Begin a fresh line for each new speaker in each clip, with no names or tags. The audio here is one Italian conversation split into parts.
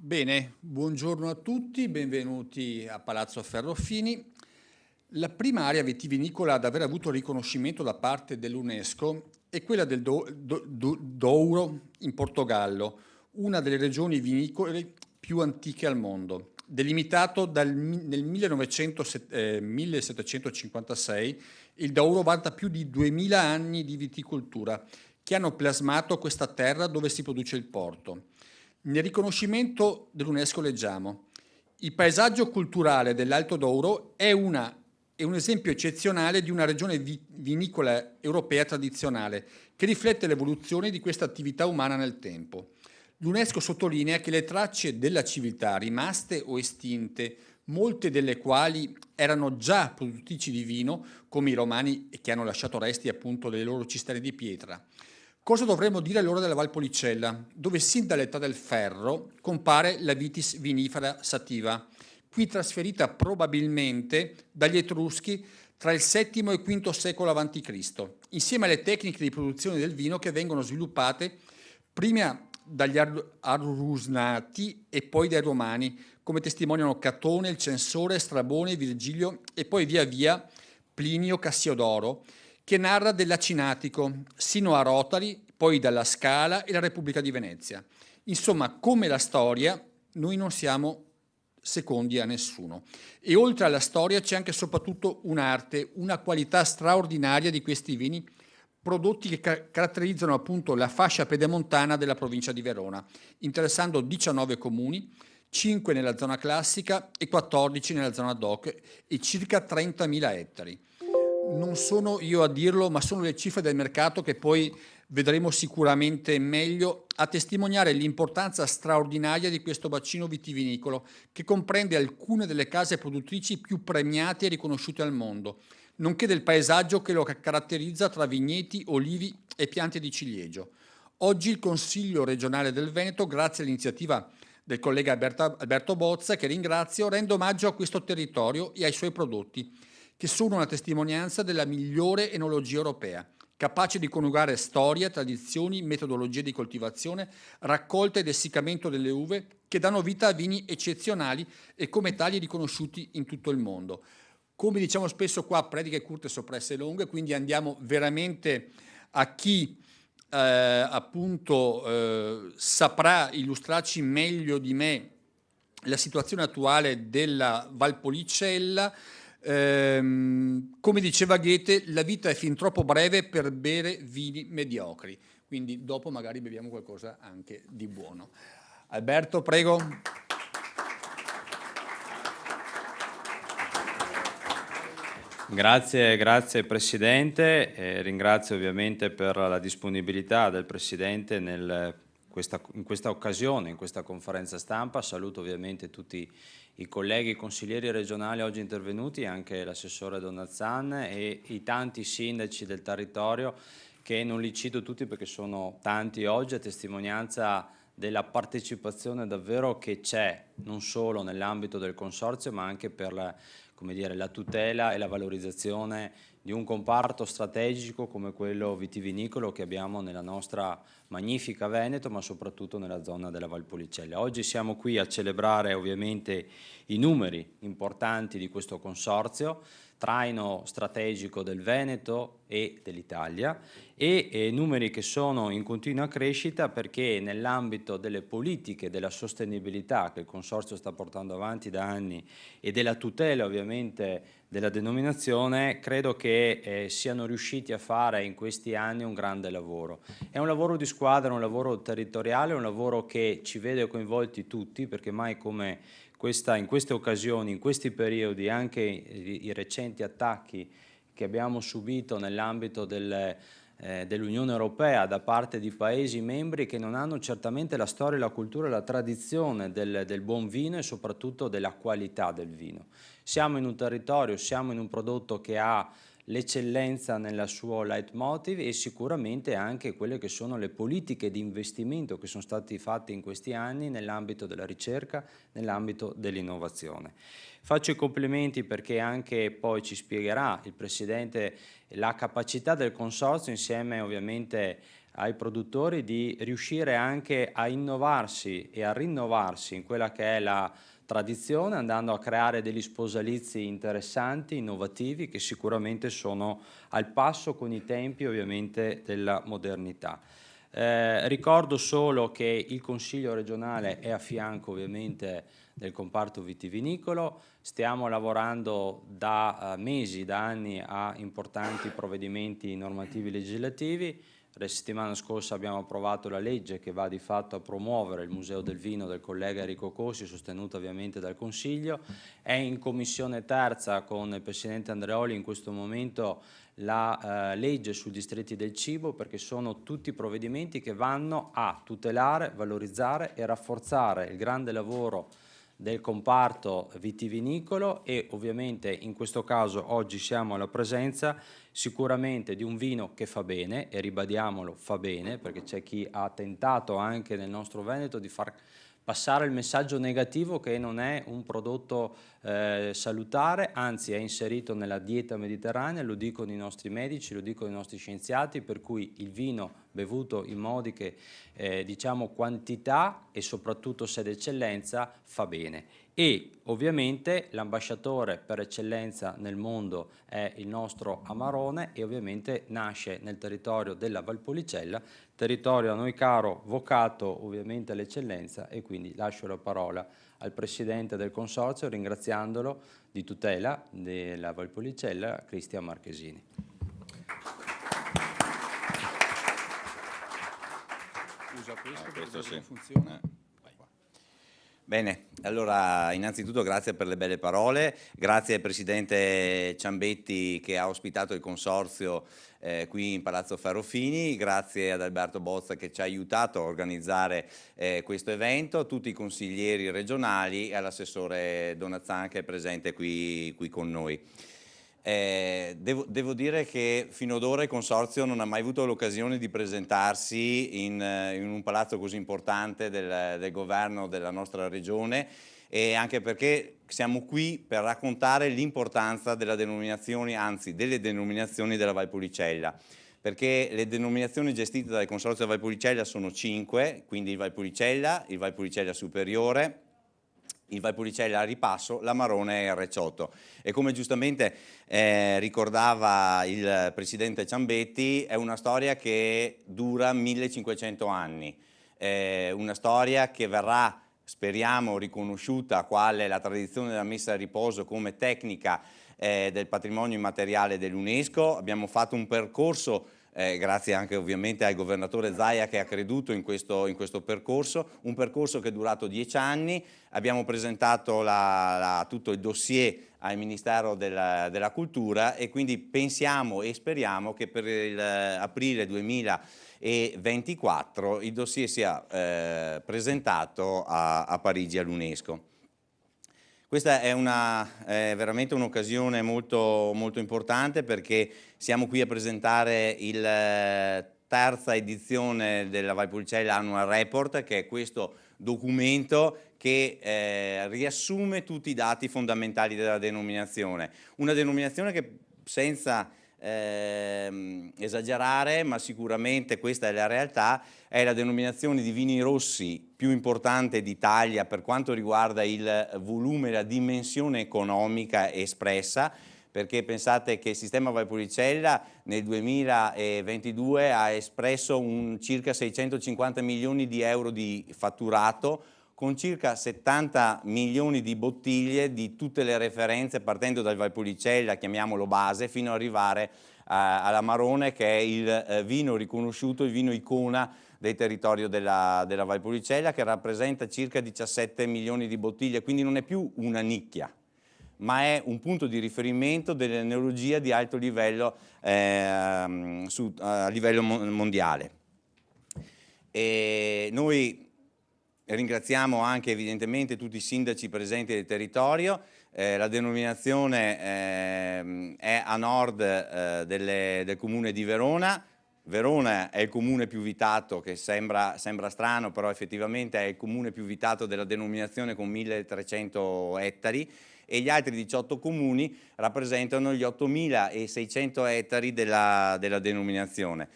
Bene, buongiorno a tutti, benvenuti a Palazzo Ferrofini. La prima area vitivinicola ad aver avuto riconoscimento da parte dell'UNESCO è quella del Douro in Portogallo, una delle regioni vinicole più antiche al mondo. Delimitato nel 1756, il Douro vanta più di 2000 anni di viticoltura che hanno plasmato questa terra dove si produce il porto. Nel riconoscimento dell'UNESCO leggiamo: il paesaggio culturale dell'Alto Douro è un esempio eccezionale di una regione vinicola europea tradizionale che riflette l'evoluzione di questa attività umana nel tempo. L'UNESCO sottolinea che le tracce della civiltà rimaste o estinte, molte delle quali erano già produttrici di vino, come i romani, che hanno lasciato resti appunto delle loro cisterne di pietra. Cosa dovremmo dire allora della Valpolicella, dove sin dall'età del ferro compare la vitis vinifera sativa, qui trasferita probabilmente dagli Etruschi tra il VII e il V secolo a.C., insieme alle tecniche di produzione del vino che vengono sviluppate prima dagli Arusnati e poi dai Romani, come testimoniano Catone, il Censore, Strabone, Virgilio e poi via via Plinio Cassiodoro, che narra dell'Acinatico, sino a Rotari, poi dalla Scala e la Repubblica di Venezia. Insomma, come la storia, noi non siamo secondi a nessuno. E oltre alla storia c'è anche e soprattutto un'arte, una qualità straordinaria di questi vini, prodotti che caratterizzano appunto la fascia pedemontana della provincia di Verona, interessando 19 comuni, 5 nella zona classica e 14 nella zona DOC e circa 30.000 ettari. Non sono io a dirlo, ma sono le cifre del mercato che poi vedremo sicuramente meglio a testimoniare l'importanza straordinaria di questo bacino vitivinicolo che comprende alcune delle case produttrici più premiate e riconosciute al mondo, nonché del paesaggio che lo caratterizza tra vigneti, olivi e piante di ciliegio. Oggi il Consiglio regionale del Veneto, grazie all'iniziativa del collega Alberto Bozza, che ringrazio, rende omaggio a questo territorio e ai suoi prodotti, che sono una testimonianza della migliore enologia europea, capace di coniugare storia, tradizioni, metodologie di coltivazione, raccolta ed essiccamento delle uve, che danno vita a vini eccezionali e come tali riconosciuti in tutto il mondo. Come diciamo spesso qua, prediche corte, soppresse lunghe, quindi andiamo veramente a chi saprà illustrarci meglio di me la situazione attuale della Valpolicella. Come diceva Goethe, la vita è fin troppo breve per bere vini mediocri, quindi dopo magari beviamo qualcosa anche di buono. Alberto, prego.
Grazie Presidente, ringrazio ovviamente per la disponibilità del Presidente in questa occasione, in questa conferenza stampa. Saluto ovviamente tutti i colleghi consiglieri regionali oggi intervenuti, anche l'assessore Donazzan e i tanti sindaci del territorio, che non li cito tutti perché sono tanti oggi, a testimonianza della partecipazione davvero che c'è, non solo nell'ambito del Consorzio, ma anche per la tutela e la valorizzazione di un comparto strategico come quello vitivinicolo che abbiamo nella nostra magnifica Veneto, ma soprattutto nella zona della Valpolicella. Oggi siamo qui a celebrare ovviamente i numeri importanti di questo consorzio, traino strategico del Veneto e dell'Italia, e numeri che sono in continua crescita perché nell'ambito delle politiche della sostenibilità che il Consorzio sta portando avanti da anni e della tutela ovviamente della denominazione, credo che siano riusciti a fare in questi anni un grande lavoro. È un lavoro di squadra, un lavoro territoriale, un lavoro che ci vede coinvolti tutti, perché mai come in queste occasioni, in questi periodi, anche i recenti attacchi che abbiamo subito nell'ambito dell'Unione Europea da parte di Paesi membri che non hanno certamente la storia, la cultura e la tradizione del buon vino e soprattutto della qualità del vino. Siamo in un territorio, siamo in un prodotto che ha l'eccellenza nel suo leitmotiv e sicuramente anche quelle che sono le politiche di investimento che sono state fatte in questi anni nell'ambito della ricerca, nell'ambito dell'innovazione. Faccio i complimenti perché anche poi ci spiegherà il Presidente la capacità del Consorzio insieme ovviamente ai produttori di riuscire anche a innovarsi e a rinnovarsi in quella che è la tradizione, andando a creare degli sposalizi interessanti, innovativi, che sicuramente sono al passo con i tempi ovviamente della modernità. Ricordo solo che il Consiglio regionale è a fianco ovviamente del comparto vitivinicolo, stiamo lavorando da mesi, da anni a importanti provvedimenti normativi legislativi. La settimana scorsa abbiamo approvato la legge che va di fatto a promuovere il Museo del Vino del collega Enrico Corsi, sostenuta ovviamente dal Consiglio. È in commissione terza con il Presidente Andreoli in questo momento la legge sui distretti del cibo, perché sono tutti provvedimenti che vanno a tutelare, valorizzare e rafforzare il grande lavoro del comparto vitivinicolo e ovviamente in questo caso oggi siamo alla presenza sicuramente di un vino che fa bene, e ribadiamolo, fa bene, perché c'è chi ha tentato anche nel nostro Veneto di far passare il messaggio negativo che non è un prodotto salutare, anzi è inserito nella dieta mediterranea, lo dicono i nostri medici, lo dicono i nostri scienziati, per cui il vino bevuto in modiche diciamo quantità e soprattutto se d'eccellenza fa bene. E ovviamente l'ambasciatore per eccellenza nel mondo è il nostro Amarone e ovviamente nasce nel territorio della Valpolicella, territorio a noi caro, vocato ovviamente all'eccellenza, e quindi lascio la parola al Presidente del Consorzio ringraziandolo di tutela della Valpolicella, Cristian Marchesini.
Usa questo
sì.
funziona.
Bene, allora innanzitutto grazie per le belle parole, grazie al Presidente Ciambetti che ha ospitato il Consorzio qui in Palazzo Ferrofini, grazie ad Alberto Bozza che ci ha aiutato a organizzare questo evento, a tutti i consiglieri regionali e all'assessore Donazzan che è presente qui con noi. Devo dire che fino ad ora il Consorzio non ha mai avuto l'occasione di presentarsi in un palazzo così importante del governo della nostra regione, e anche perché siamo qui per raccontare l'importanza della denominazione, anzi delle denominazioni della Valpolicella, perché le denominazioni gestite dal Consorzio Valpolicella sono 5, quindi il Valpolicella Superiore, il Valpolicella a ripasso, l'Amarone e il Recioto. E come giustamente ricordava il Presidente Ciambetti, è una storia che dura 1500 anni, una storia che verrà, speriamo, riconosciuta quale la tradizione della messa a riposo come tecnica del patrimonio immateriale dell'UNESCO. Abbiamo fatto un percorso grazie anche ovviamente al governatore Zaia che ha creduto in questo percorso, un percorso che è durato 10 anni, abbiamo presentato tutto il dossier al Ministero della Cultura e quindi pensiamo e speriamo che per aprile 2024 il dossier sia presentato a Parigi all'UNESCO. Questa è veramente un'occasione molto, molto importante perché siamo qui a presentare la terza edizione della Valpolicella Annual Report, che è questo documento che riassume tutti i dati fondamentali della denominazione. Una denominazione che senza esagerare, ma sicuramente questa è la realtà, è la denominazione di vini rossi più importante d'Italia per quanto riguarda il volume e la dimensione economica espressa, perché pensate che il sistema Valpolicella nel 2022 ha espresso circa 650 milioni di euro di fatturato, con circa 70 milioni di bottiglie di tutte le referenze, partendo dal Valpolicella, chiamiamolo base, fino ad arrivare all'Amarone, che è il vino riconosciuto, il vino icona del territorio della Valpolicella, che rappresenta circa 17 milioni di bottiglie, quindi non è più una nicchia, ma è un punto di riferimento dell'enologia di alto livello a livello mondiale. E noi ringraziamo anche evidentemente tutti i sindaci presenti del territorio. La denominazione è a nord del comune di Verona. Verona è il comune più vitato, che sembra strano, però effettivamente è il comune più vitato della denominazione con 1300 ettari, e gli altri 18 comuni rappresentano gli 8600 ettari della denominazione.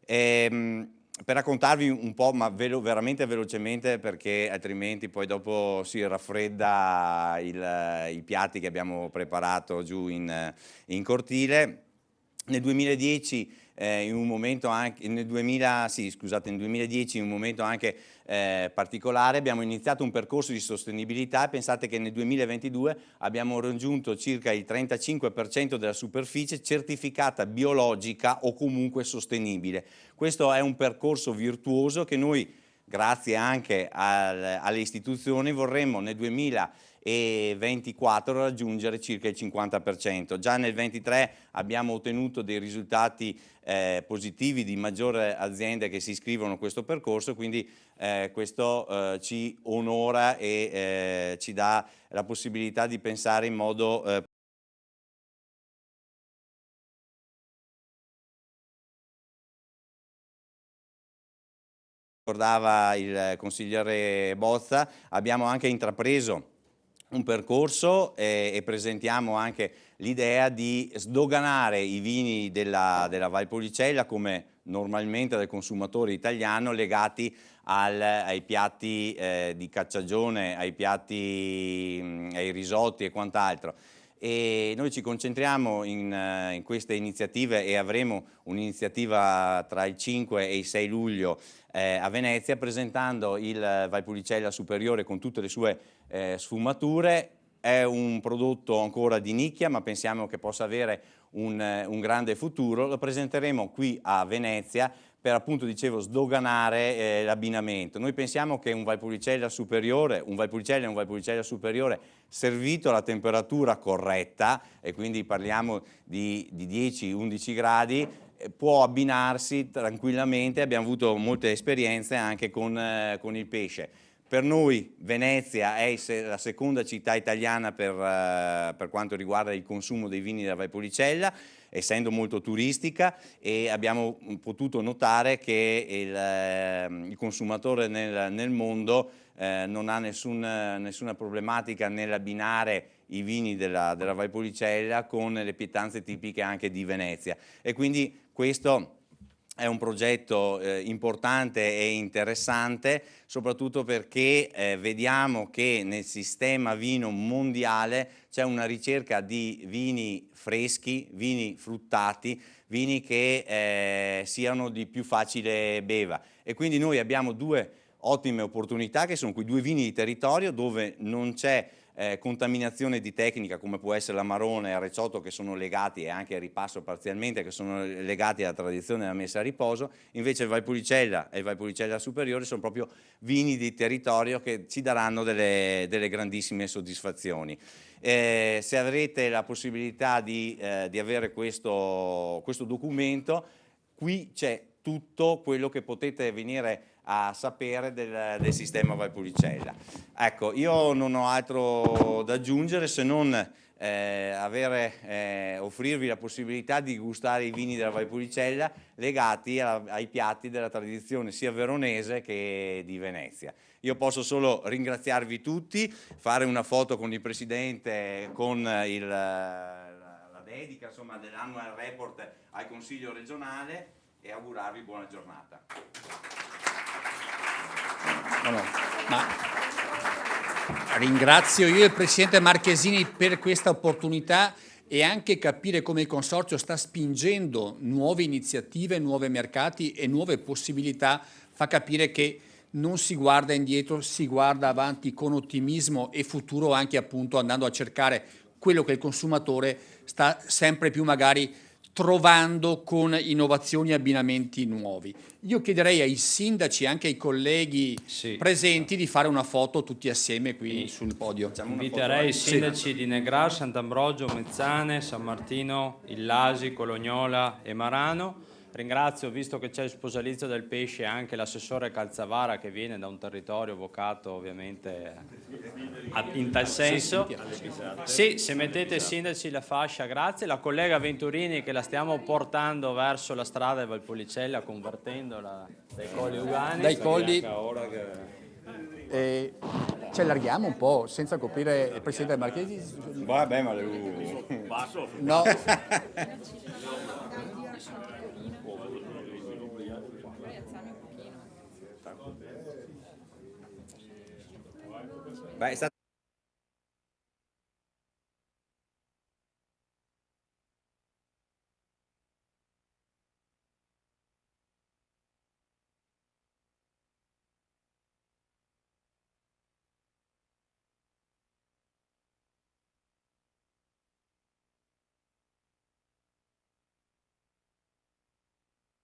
Per raccontarvi un po', ma veramente velocemente, perché altrimenti poi dopo si raffredda i piatti che abbiamo preparato giù in cortile. Nel 2010, in un momento anche, nel 2010, in un momento anche particolare, abbiamo iniziato un percorso di sostenibilità e pensate che nel 2022 abbiamo raggiunto circa il 35% della superficie certificata biologica o comunque sostenibile. Questo è un percorso virtuoso che noi, grazie anche alle istituzioni, vorremmo nel 2024 raggiungere circa il 50%. Già nel 2023 abbiamo ottenuto dei risultati positivi di maggiori aziende che si iscrivono a questo percorso, quindi questo ci onora e ci dà la possibilità di pensare in modo ricordava il consigliere Bozza, abbiamo anche intrapreso un percorso e presentiamo anche l'idea di sdoganare i vini della Valpolicella come normalmente dal consumatore italiano, legati ai piatti di cacciagione, ai piatti, ai risotti e quant'altro. E noi ci concentriamo in queste iniziative e avremo un'iniziativa tra il 5 e il 6 luglio a Venezia, presentando il Valpolicella Superiore con tutte le sue sfumature. È un prodotto ancora di nicchia, ma pensiamo che possa avere un grande futuro. Lo presenteremo qui a Venezia per, appunto, dicevo, sdoganare l'abbinamento. Noi pensiamo che un Valpolicella superiore, un Valpolicella superiore servito alla temperatura corretta, e quindi parliamo di 10-11 gradi, può abbinarsi tranquillamente. Abbiamo avuto molte esperienze anche con il pesce. Per noi Venezia è la seconda città italiana per quanto riguarda il consumo dei vini della Valpolicella, essendo molto turistica, e abbiamo potuto notare che il consumatore nel mondo non ha nessuna problematica nell'abbinare i vini della Valpolicella con le pietanze tipiche anche di Venezia, e quindi questo è un progetto importante e interessante, soprattutto perché vediamo che nel sistema vino mondiale c'è una ricerca di vini freschi, vini fruttati, vini che siano di più facile beva, e quindi noi abbiamo due ottime opportunità, che sono quei due vini di territorio dove non c'è contaminazione di tecnica, come può essere l'Amarone e il Recioto, che sono legati, e anche il Ripasso parzialmente, che sono legati alla tradizione della messa a riposo. Invece il Valpolicella e il Valpolicella Superiore sono proprio vini di territorio che ci daranno delle grandissime soddisfazioni. Se avrete la possibilità di avere questo documento, qui c'è tutto quello che potete venire a sapere del sistema Valpolicella. Ecco, io non ho altro da aggiungere, se non offrirvi la possibilità di gustare i vini della Valpolicella legati ai piatti della tradizione sia veronese che di Venezia. Io posso solo ringraziarvi tutti, fare una foto con il Presidente, con la dedica, insomma, dell'annual report al Consiglio regionale, e augurarvi buona giornata.
Ma ringrazio io il Presidente Marchesini per questa opportunità, e anche capire come il Consorzio sta spingendo nuove iniziative, nuovi mercati e nuove possibilità fa capire che non si guarda indietro, si guarda avanti con ottimismo e futuro, anche appunto andando a cercare quello che il consumatore sta sempre più magari trovando con innovazioni e abbinamenti nuovi. Io chiederei ai sindaci e anche ai colleghi presenti di fare una foto tutti assieme qui sul podio.
Inviterei i sindaci di Negrar, Sant'Ambrogio, Mezzane, San Martino, Illasi, Colognola e Marano. Ringrazio, visto che c'è il sposalizio del pesce, anche l'assessore Calzavara, che viene da un territorio vocato ovviamente in tal senso. Sì, se mettete sindaci la fascia, grazie. La collega Venturini, che la stiamo portando verso la strada di Valpolicella, convertendola dai colli Ugani.
Dai colli. Ci allarghiamo un po' senza coprire il Presidente Marchesi.
Vabbè, ma
no.
Beh, è stato